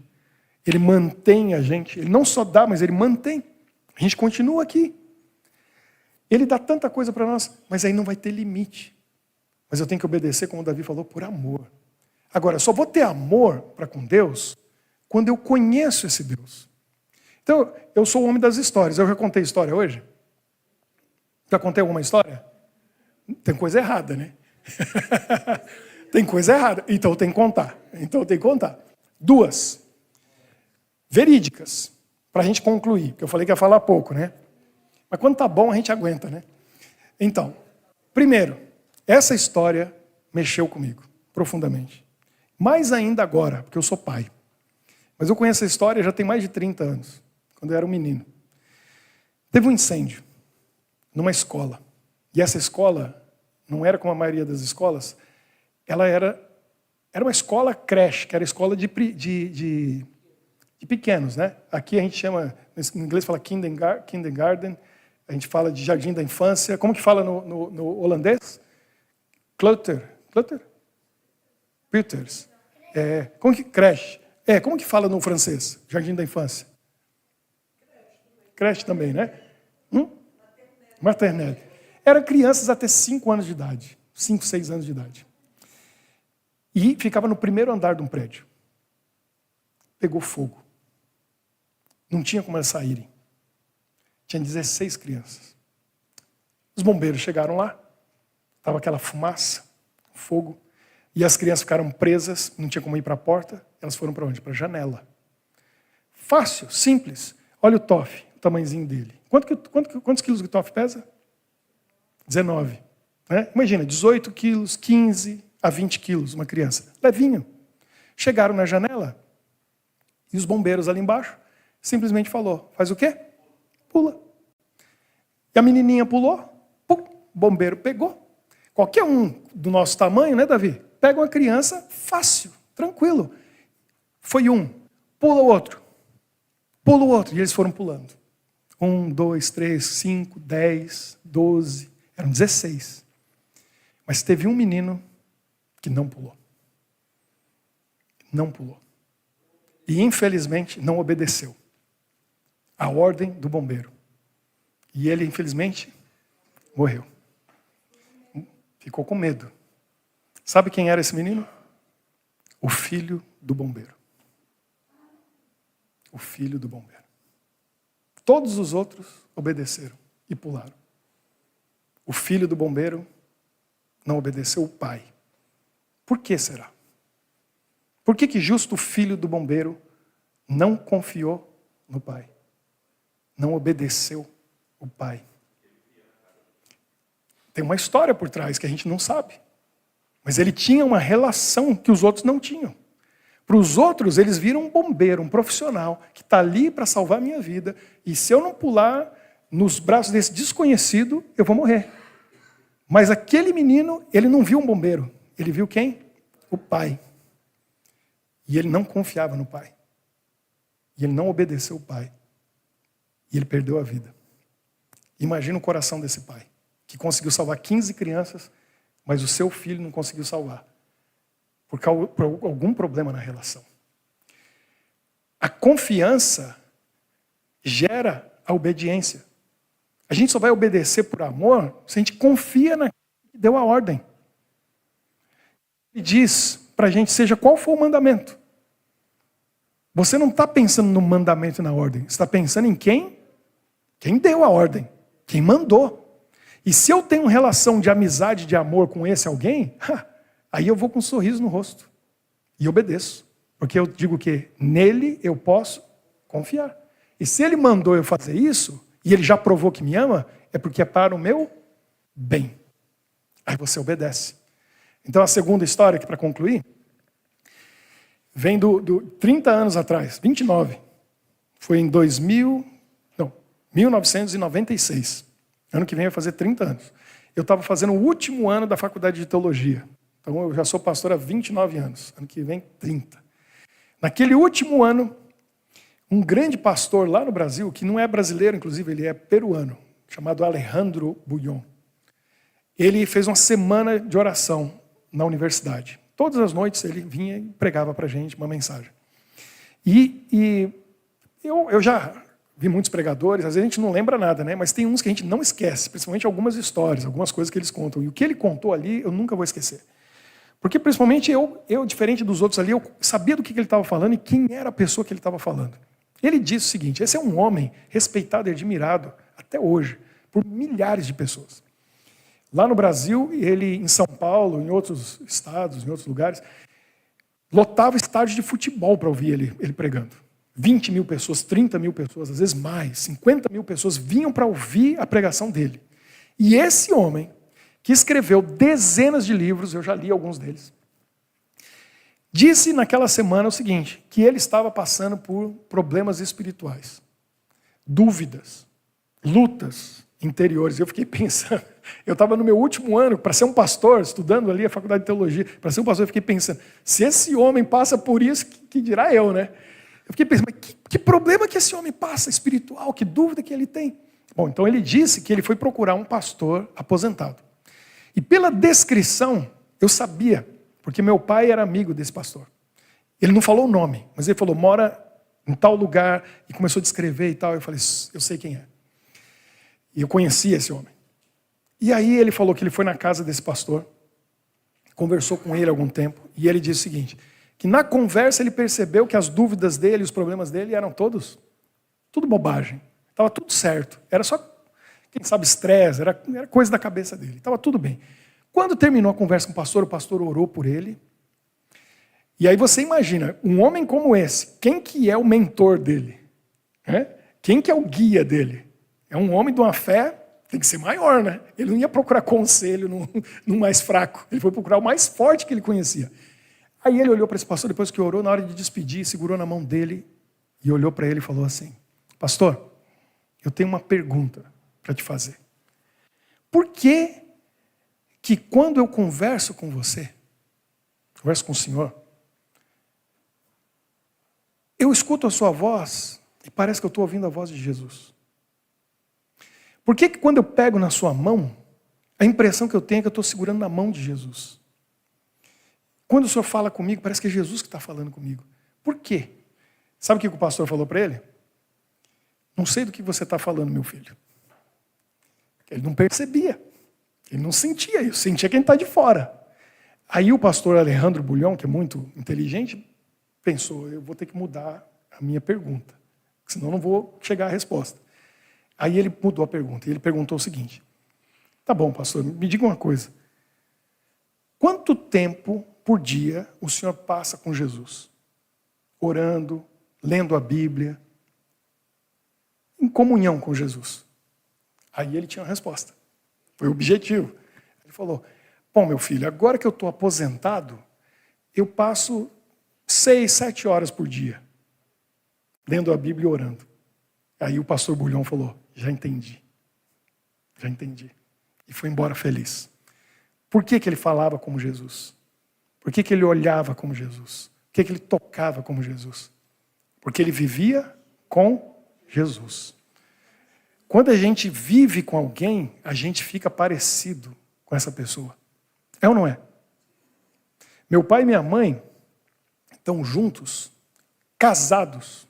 Ele mantém a gente. Ele não só dá, mas ele mantém. A gente continua aqui. Ele dá tanta coisa para nós, mas aí não vai ter limite. Mas eu tenho que obedecer, como o Davi falou, por amor. Agora, eu só vou ter amor para com Deus quando eu conheço esse Deus. Então, eu sou o homem das histórias. Eu já contei história hoje? Já contei alguma história? Tem coisa errada, né? Tem coisa errada. Então eu tenho que contar. 2 verídicas, para a gente concluir. Porque eu falei que ia falar pouco, né? Mas quando tá bom, a gente aguenta, né? Então, primeiro, essa história mexeu comigo profundamente. Mais ainda agora, porque eu sou pai. Mas eu conheço a história já tem mais de 30 anos, quando eu era um menino. Teve um incêndio numa escola. E essa escola não era como a maioria das escolas, ela era uma escola creche, que era escola de pequenos, né? Aqui a gente chama, em inglês fala kindergarten, a gente fala de jardim da infância. Como que fala no holandês? Kleuter? Peuters. Como que creche? Como que fala no francês? Jardim da infância. Creche também, né? Maternelle. Eram crianças até 5 anos de idade. 5, 6 anos de idade. E ficava no primeiro andar de um prédio. Pegou fogo. Não tinha como elas saírem. Tinha 16 crianças. Os bombeiros chegaram lá. Estava aquela fumaça, fogo. E as crianças ficaram presas, não tinha como ir para a porta. Elas foram para onde? Para a janela. Fácil, simples. Olha o Toff, o tamanhozinho dele. Quantos quilos o Toff pesa? 19. Né? Imagina, 18 quilos, 15 a 20 quilos, uma criança. Levinho. Chegaram na janela e os bombeiros ali embaixo simplesmente falou, faz o quê? Pula. E a menininha pulou, pum, o bombeiro pegou. Qualquer um do nosso tamanho, né, Davi? Pega uma criança fácil, tranquilo. Foi um, pula o outro. Pula o outro. E eles foram pulando. 1, 2, 3, 5, 10, 12. Eram 16. Mas teve um menino que não pulou. Não pulou. E, infelizmente, não obedeceu a ordem do bombeiro. E ele, infelizmente, morreu. Ficou com medo. Sabe quem era esse menino? O filho do bombeiro. O filho do bombeiro. Todos os outros obedeceram e pularam. O filho do bombeiro não obedeceu o pai. Por que será? Por que justo o filho do bombeiro não confiou no pai? Não obedeceu o pai? Tem uma história por trás que a gente não sabe. Mas ele tinha uma relação que os outros não tinham. Para os outros, eles viram um bombeiro, um profissional, que está ali para salvar a minha vida. E se eu não pular nos braços desse desconhecido, eu vou morrer. Mas aquele menino, ele não viu um bombeiro. Ele viu quem? O pai. E ele não confiava no pai. E ele não obedeceu o pai. E ele perdeu a vida. Imagina o coração desse pai, que conseguiu salvar 15 crianças, mas o seu filho não conseguiu salvar. Por algum problema na relação. A confiança gera a obediência. A gente só vai obedecer por amor se a gente confia naquele que deu a ordem. Ele diz para a gente, seja qual for o mandamento. Você não está pensando no mandamento e na ordem. Você está pensando em quem deu a ordem. Quem mandou. E se eu tenho relação de amizade, de amor com esse alguém, aí eu vou com um sorriso no rosto. E obedeço. Porque eu digo que nele eu posso confiar. E se ele mandou eu fazer isso, e ele já provou que me ama, é porque é para o meu bem. Aí você obedece. Então a segunda história, aqui para concluir, vem do 30 anos atrás, 29. Foi em 1996. Ano que vem vai fazer 30 anos. Eu estava fazendo o último ano da faculdade de teologia. Então eu já sou pastor há 29 anos. Ano que vem, 30. Naquele último ano, um grande pastor lá no Brasil, que não é brasileiro, inclusive, ele é peruano, chamado Alejandro Bullón. Ele fez uma semana de oração na universidade. Todas as noites ele vinha e pregava para a gente uma mensagem. E eu já vi muitos pregadores, às vezes a gente não lembra nada, né? Mas tem uns que a gente não esquece, principalmente algumas histórias, algumas coisas que eles contam. E o que ele contou ali, eu nunca vou esquecer. Porque principalmente eu diferente dos outros ali, eu sabia do que ele estava falando e quem era a pessoa que ele estava falando. Ele disse o seguinte: esse é um homem respeitado e admirado até hoje por milhares de pessoas. Lá no Brasil, ele em São Paulo, em outros estados, em outros lugares, lotava estádios de futebol para ouvir ele pregando. 20 mil pessoas, 30 mil pessoas, às vezes mais, 50 mil pessoas vinham para ouvir a pregação dele. E esse homem, que escreveu dezenas de livros, eu já li alguns deles, disse naquela semana o seguinte, que ele estava passando por problemas espirituais, dúvidas, lutas interiores. Eu fiquei pensando, eu estava no meu último ano, para ser um pastor, estudando ali a faculdade de teologia, para ser um pastor, eu fiquei pensando, se esse homem passa por isso, que dirá eu, né? Eu fiquei pensando, mas que problema que esse homem passa espiritual, que dúvida que ele tem? Bom, então ele disse que ele foi procurar um pastor aposentado. E pela descrição, eu sabia, porque meu pai era amigo desse pastor. Ele não falou o nome, mas ele falou, mora em tal lugar, e começou a descrever e tal. Eu falei, eu sei quem é. E eu conhecia esse homem. E aí ele falou que ele foi na casa desse pastor, conversou com ele há algum tempo, e ele disse o seguinte, que na conversa ele percebeu que as dúvidas dele, os problemas dele eram tudo bobagem. Estava tudo certo. Era só, quem sabe, estresse, era coisa da cabeça dele. Estava tudo bem. Quando terminou a conversa com o pastor orou por ele. E aí você imagina, um homem como esse, quem que é o mentor dele? Quem que é o guia dele? É um homem de uma fé, tem que ser maior, né? Ele não ia procurar conselho no mais fraco. Ele foi procurar o mais forte que ele conhecia. Aí ele olhou para esse pastor, depois que orou, na hora de despedir, segurou na mão dele e olhou para ele e falou assim, pastor, eu tenho uma pergunta para te fazer. Por que quando eu converso com você, converso com o Senhor, eu escuto a sua voz e parece que eu estou ouvindo a voz de Jesus? Por que quando eu pego na sua mão, a impressão que eu tenho é que eu estou segurando na mão de Jesus? Quando o Senhor fala comigo, parece que é Jesus que está falando comigo. Por quê? Sabe o que o pastor falou para ele? Não sei do que você está falando, meu filho. Ele não percebia. Ele não sentia isso. Sentia quem está de fora. Aí o pastor Alejandro Bullón, que é muito inteligente, pensou, eu vou ter que mudar a minha pergunta, senão eu não vou chegar à resposta. Aí ele mudou a pergunta. Ele perguntou o seguinte, tá bom, pastor, me diga uma coisa. Quanto tempo por dia o senhor passa com Jesus? Orando, lendo a Bíblia, em comunhão com Jesus? Aí ele tinha uma resposta. Foi objetivo. Ele falou, bom, meu filho, agora que eu estou aposentado, eu passo 6, 7 horas por dia, lendo a Bíblia e orando. Aí o pastor Bullón falou, já entendi. E foi embora feliz. Por que ele falava como Jesus? Por que ele olhava como Jesus? Por que ele tocava como Jesus? Porque ele vivia com Jesus. Quando a gente vive com alguém, a gente fica parecido com essa pessoa. É ou não é? Meu pai e minha mãe estão juntos, casados.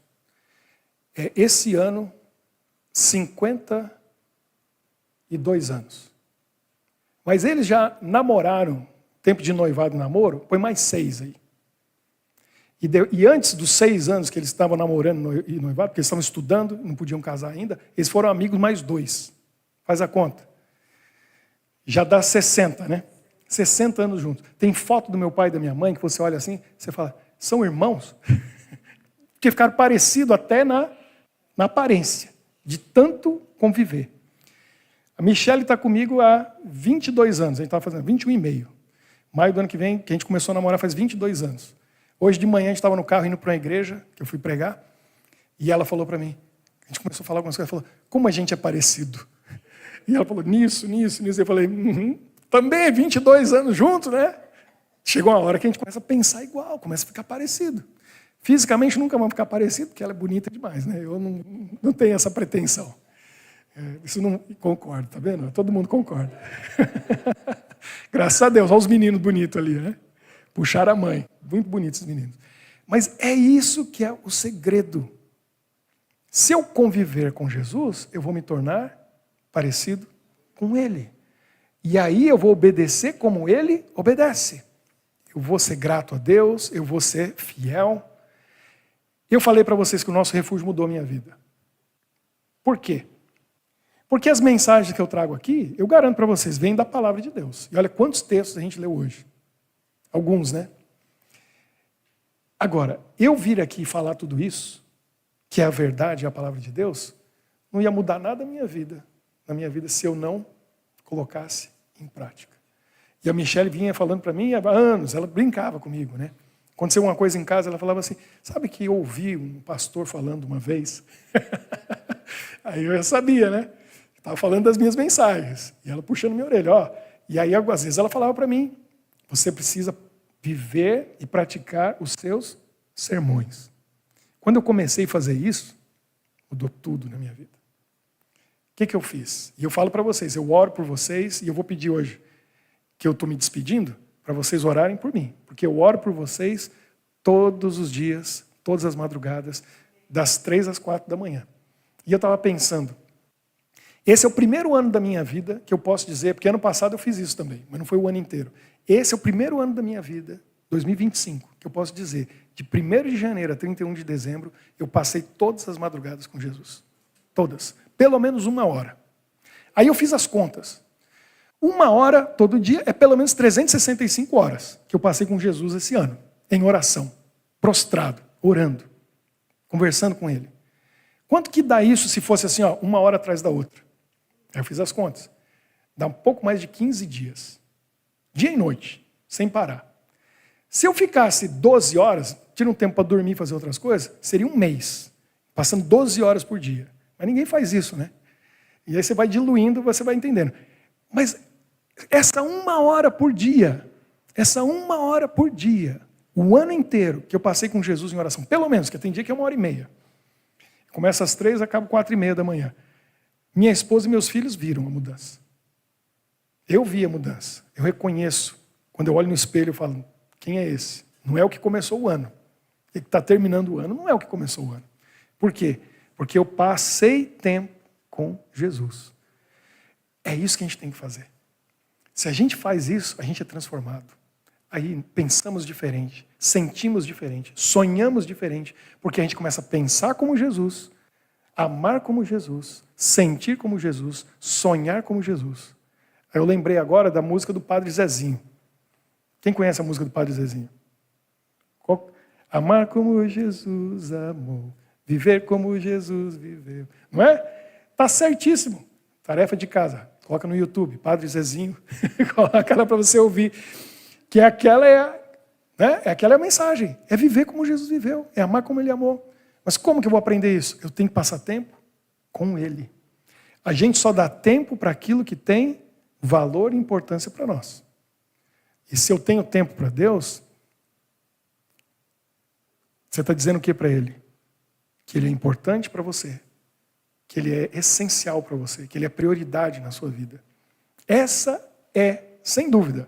Esse ano, 52 anos. Mas eles já namoraram, tempo de noivado e namoro, põe mais 6 aí. E antes dos 6 anos que eles estavam namorando e noivado, porque eles estavam estudando, não podiam casar ainda, eles foram amigos mais 2. Faz a conta. Já dá 60, né? 60 anos juntos. Tem foto do meu pai e da minha mãe que você olha assim, você fala, são irmãos? Porque ficaram parecidos até na aparência, de tanto conviver. A Michelle está comigo há 22 anos, a gente estava fazendo 21 e meio. Maio do ano que vem, que a gente começou a namorar faz 22 anos. Hoje de manhã a gente estava no carro indo para uma igreja, que eu fui pregar, e ela falou para mim, a gente começou a falar algumas coisas, ela falou, como a gente é parecido. E ela falou, nisso. Eu falei, também 22 anos juntos, né? Chegou uma hora que a gente começa a pensar igual, começa a ficar parecido. Fisicamente nunca vamos ficar parecido, porque ela é bonita demais, né? Eu não tenho essa pretensão. Isso não concordo, tá vendo? Todo mundo concorda. Graças a Deus, olha os meninos bonitos ali, né? Puxaram a mãe. Muito bonitos os meninos. Mas é isso que é o segredo. Se eu conviver com Jesus, eu vou me tornar parecido com Ele. E aí eu vou obedecer como Ele obedece. Eu vou ser grato a Deus, eu vou ser fiel. Eu falei para vocês que o nosso refúgio mudou a minha vida. Por quê? Porque as mensagens que eu trago aqui, eu garanto para vocês, vêm da palavra de Deus. E olha quantos textos a gente leu hoje. Alguns, né? Agora, eu vir aqui e falar tudo isso, que é a verdade, é a palavra de Deus, não ia mudar nada na minha vida, se eu não colocasse em prática. E a Michelle vinha falando para mim há anos, ela brincava comigo, né? Aconteceu uma coisa em casa, ela falava assim, sabe que eu ouvi um pastor falando uma vez? Aí eu já sabia, né? Estava falando das minhas mensagens. E ela puxando minha orelha, ó. E aí, às vezes, ela falava para mim, você precisa viver e praticar os seus sermões. Quando eu comecei a fazer isso, mudou tudo na minha vida. O que eu fiz? E eu falo para vocês, eu oro por vocês, e eu vou pedir hoje que eu estou me despedindo, para vocês orarem por mim. Porque eu oro por vocês todos os dias, todas as madrugadas, das 3 às 4 da manhã. E eu estava pensando, esse é o primeiro ano da minha vida que eu posso dizer, porque ano passado eu fiz isso também, mas não foi o ano inteiro. Esse é o primeiro ano da minha vida, 2025, que eu posso dizer, de 1º de janeiro a 31 de dezembro, eu passei todas as madrugadas com Jesus. Todas. Pelo menos 1 hora. Aí eu fiz as contas. 1 hora todo dia é pelo menos 365 horas que eu passei com Jesus esse ano, em oração, prostrado, orando, conversando com Ele. Quanto que dá isso se fosse assim, ó, 1 hora atrás da outra? Aí eu fiz as contas. Dá um pouco mais de 15 dias. Dia e noite, sem parar. Se eu ficasse 12 horas, tira um tempo para dormir e fazer outras coisas, seria 1 mês, passando 12 horas por dia. Mas ninguém faz isso, né? E aí você vai diluindo, você vai entendendo. Mas essa 1 hora por dia, o ano inteiro que eu passei com Jesus em oração, pelo menos, que tem dia que é 1h30. Começa às 3, acaba 4h30 da manhã. Minha esposa e meus filhos viram a mudança. Eu vi a mudança. Eu reconheço. Quando eu olho no espelho, eu falo, quem é esse? Não é o que começou o ano. Ele que está terminando o ano, não é o que começou o ano. Por quê? Porque eu passei tempo com Jesus. É isso que a gente tem que fazer. Se a gente faz isso, a gente é transformado. Aí pensamos diferente, sentimos diferente, sonhamos diferente, porque a gente começa a pensar como Jesus, amar como Jesus, sentir como Jesus, sonhar como Jesus. Eu lembrei agora da música do Padre Zezinho. Quem conhece a música do Padre Zezinho? Amar como Jesus amou, viver como Jesus viveu. Não é? Está certíssimo. Tarefa de casa. Coloca no YouTube, Padre Zezinho. Coloca ela para você ouvir. Que aquela é a mensagem. É viver como Jesus viveu. É amar como Ele amou. Mas como que eu vou aprender isso? Eu tenho que passar tempo com Ele. A gente só dá tempo para aquilo que tem valor e importância para nós. E se eu tenho tempo para Deus, você está dizendo o que para Ele? Que Ele é importante para você. Que Ele é essencial para você. Que Ele é prioridade na sua vida. Essa é, sem dúvida,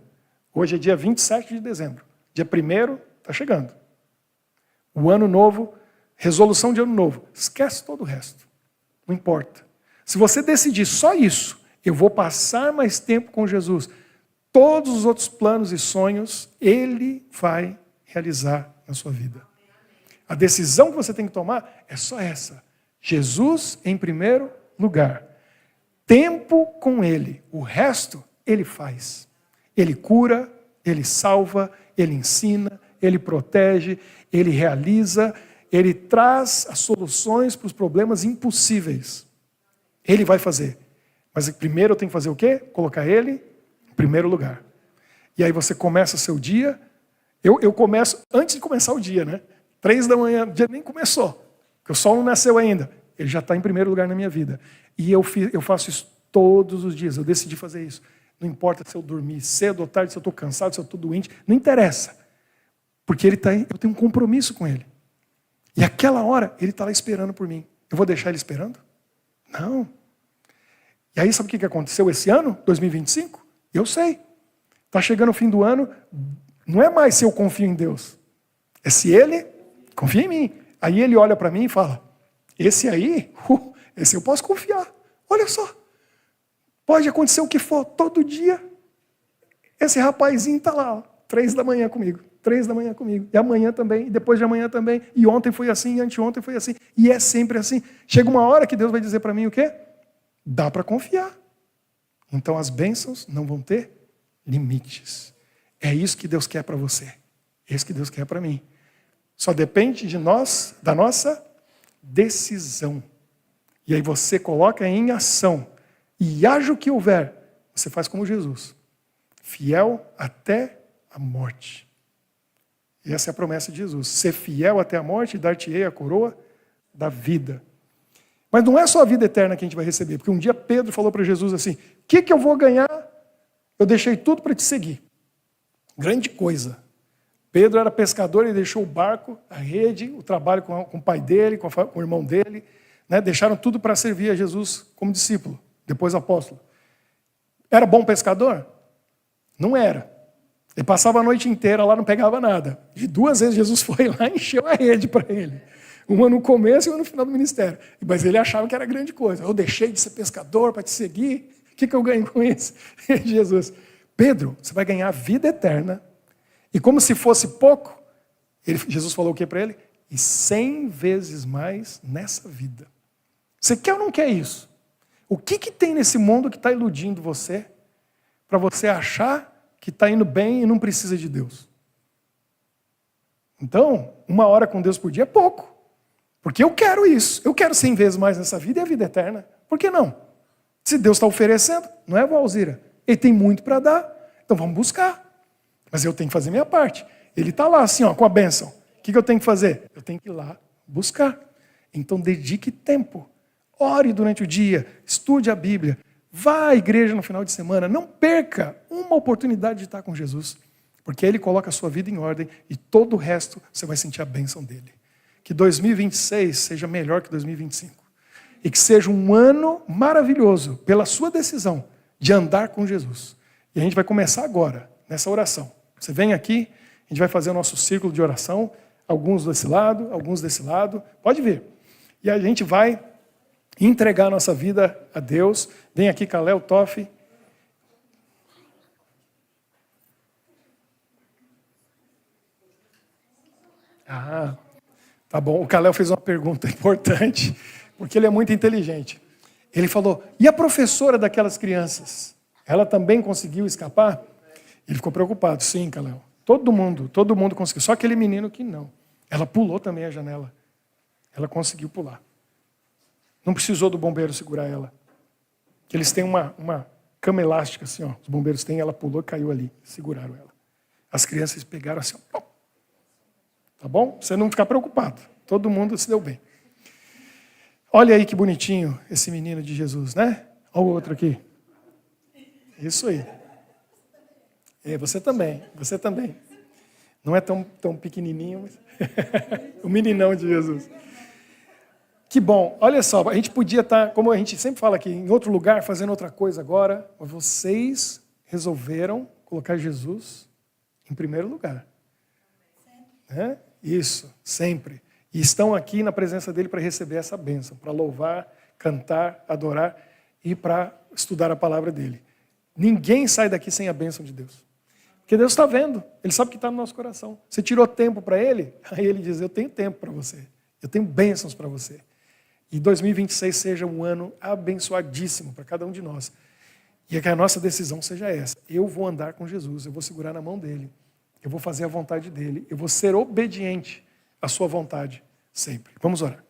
hoje é dia 27 de dezembro. Dia 1º está chegando. O ano novo, resolução de ano novo. Esquece todo o resto. Não importa. Se você decidir só isso, eu vou passar mais tempo com Jesus, todos os outros planos e sonhos, Ele vai realizar na sua vida. A decisão que você tem que tomar é só essa. Jesus em primeiro lugar. Tempo com Ele. O resto, Ele faz. Ele cura, Ele salva, Ele ensina, Ele protege, Ele realiza, Ele traz as soluções para os problemas impossíveis. Ele vai fazer. Mas primeiro eu tenho que fazer o quê? Colocar Ele em primeiro lugar. E aí você começa seu dia. Eu começo, antes de começar o dia, né? 3 da manhã, o dia nem começou, porque o sol não nasceu ainda. Ele já está em primeiro lugar na minha vida. E eu faço isso todos os dias, eu decidi fazer isso. Não importa se eu dormir cedo ou tarde, se eu estou cansado, se eu estou doente, não interessa. Porque eu tenho um compromisso com ele. E aquela hora, ele está lá esperando por mim. Eu vou deixar ele esperando? Não. E aí, sabe o que aconteceu esse ano, 2025? Eu sei. Está chegando o fim do ano, não é mais se eu confio em Deus. É se ele confia em mim. Aí ele olha para mim e fala, esse aí, esse eu posso confiar. Olha só. Pode acontecer o que for, todo dia. Esse rapazinho está lá, 3 da manhã comigo. 3 da manhã comigo. E amanhã também, e depois de amanhã também. E ontem foi assim, e anteontem foi assim. E é sempre assim. Chega uma hora que Deus vai dizer para mim o quê? Dá para confiar. Então as bênçãos não vão ter limites. É isso que Deus quer para você. É isso que Deus quer para mim. Só depende de nós, da nossa decisão. E aí você coloca em ação. E haja o que houver, você faz como Jesus. Fiel até a morte. E essa é a promessa de Jesus. Ser fiel até a morte e dar-te-ei a coroa da vida. Mas não é só a vida eterna que a gente vai receber. Porque um dia Pedro falou para Jesus assim, o que eu vou ganhar? Eu deixei tudo para te seguir. Grande coisa. Pedro era pescador, ele deixou o barco, a rede, o trabalho com o pai dele, com o irmão dele. Né? Deixaram tudo para servir a Jesus como discípulo, depois apóstolo. Era bom pescador? Não era. Ele passava a noite inteira lá, não pegava nada. E 2 vezes Jesus foi lá e encheu a rede para ele. Uma no começo e uma no final do ministério. Mas ele achava que era grande coisa. Eu deixei de ser pescador para te seguir. O que eu ganho com isso? Jesus, Pedro, você vai ganhar a vida eterna. E como se fosse pouco, Jesus falou o que para ele? E 100 vezes mais nessa vida. Você quer ou não quer isso? O que tem nesse mundo que está iludindo você para você achar que está indo bem e não precisa de Deus? Então, 1 hora com Deus por dia é pouco. Porque eu quero isso. Eu quero 100 vezes mais nessa vida e a vida eterna. Por que não? Se Deus está oferecendo, não é, Valzira? Ele tem muito para dar. Então vamos buscar. Mas eu tenho que fazer minha parte. Ele está lá assim, ó, com a bênção. O que eu tenho que fazer? Eu tenho que ir lá buscar. Então dedique tempo. Ore durante o dia. Estude a Bíblia. Vá à igreja no final de semana. Não perca uma oportunidade de estar com Jesus. Porque Ele coloca a sua vida em ordem e todo o resto você vai sentir a bênção dEle. Que 2026 seja melhor que 2025. E que seja um ano maravilhoso pela sua decisão de andar com Jesus. E a gente vai começar agora, nessa oração. Você vem aqui, a gente vai fazer o nosso círculo de oração. Alguns desse lado, alguns desse lado. Pode vir. E a gente vai entregar a nossa vida a Deus. Vem aqui, Kalel, Toff. Tá bom. O Kalel fez uma pergunta importante, porque ele é muito inteligente. Ele falou, e a professora daquelas crianças? Ela também conseguiu escapar? Ele ficou preocupado. Sim, Kalel. Todo mundo conseguiu. Só aquele menino que não. Ela pulou também a janela. Ela conseguiu pular. Não precisou do bombeiro segurar ela. Eles têm uma cama elástica assim, ó. Os bombeiros têm, ela pulou e caiu ali. Seguraram ela. As crianças pegaram assim, ó. Tá bom? Você não ficar preocupado. Todo mundo se deu bem. Olha aí que bonitinho esse menino de Jesus, né? Olha o outro aqui. Isso aí. Você também. Não é tão pequenininho, mas... o meninão de Jesus. Que bom. Olha só, a gente podia estar, como a gente sempre fala aqui, em outro lugar, fazendo outra coisa agora, mas vocês resolveram colocar Jesus em primeiro lugar. Né? Isso, sempre. E estão aqui na presença dele para receber essa bênção, para louvar, cantar, adorar e para estudar a palavra dele. Ninguém sai daqui sem a bênção de Deus. Porque Deus está vendo, Ele sabe o que está no nosso coração. Você tirou tempo para Ele, aí Ele diz, eu tenho tempo para você, eu tenho bênçãos para você. E 2026 seja um ano abençoadíssimo para cada um de nós. E que a nossa decisão seja essa, eu vou andar com Jesus, eu vou segurar na mão dEle, eu vou fazer a vontade dEle, eu vou ser obediente à sua vontade sempre. Vamos orar.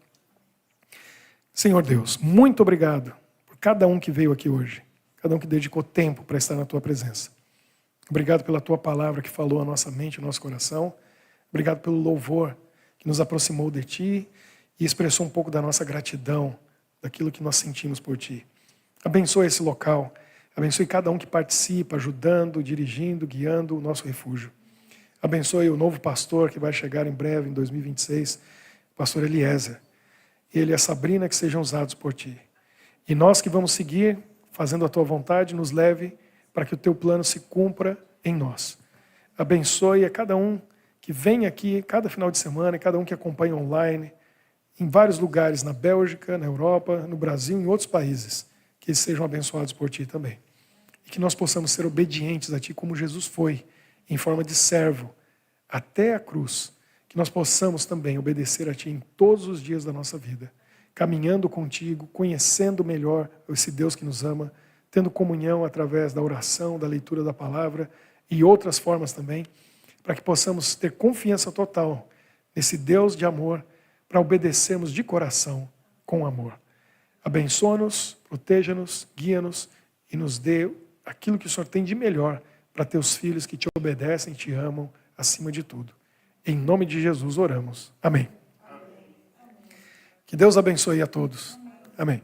Senhor Deus, muito obrigado por cada um que veio aqui hoje, cada um que dedicou tempo para estar na tua presença. Obrigado pela tua palavra que falou a nossa mente, o nosso coração. Obrigado pelo louvor que nos aproximou de ti e expressou um pouco da nossa gratidão, daquilo que nós sentimos por ti. Abençoe esse local. Abençoe cada um que participa, ajudando, dirigindo, guiando o nosso refúgio. Abençoe o novo pastor que vai chegar em breve, em 2026, o pastor Eliezer. Ele e a Sabrina, que sejam usados por ti. E nós que vamos seguir, fazendo a tua vontade, nos leve para que o teu plano se cumpra em nós. Abençoe a cada um que vem aqui, cada final de semana, e cada um que acompanha online, em vários lugares, na Bélgica, na Europa, no Brasil, em outros países, que eles sejam abençoados por ti também. E que nós possamos ser obedientes a ti como Jesus foi, em forma de servo, até a cruz. Que nós possamos também obedecer a ti em todos os dias da nossa vida, caminhando contigo, conhecendo melhor esse Deus que nos ama, tendo comunhão através da oração, da leitura da palavra e outras formas também, para que possamos ter confiança total nesse Deus de amor, para obedecermos de coração com amor. Abençoa-nos, proteja-nos, guia-nos e nos dê aquilo que o Senhor tem de melhor para teus filhos que te obedecem e te amam acima de tudo. Em nome de Jesus oramos. Amém. Que Deus abençoe a todos. Amém.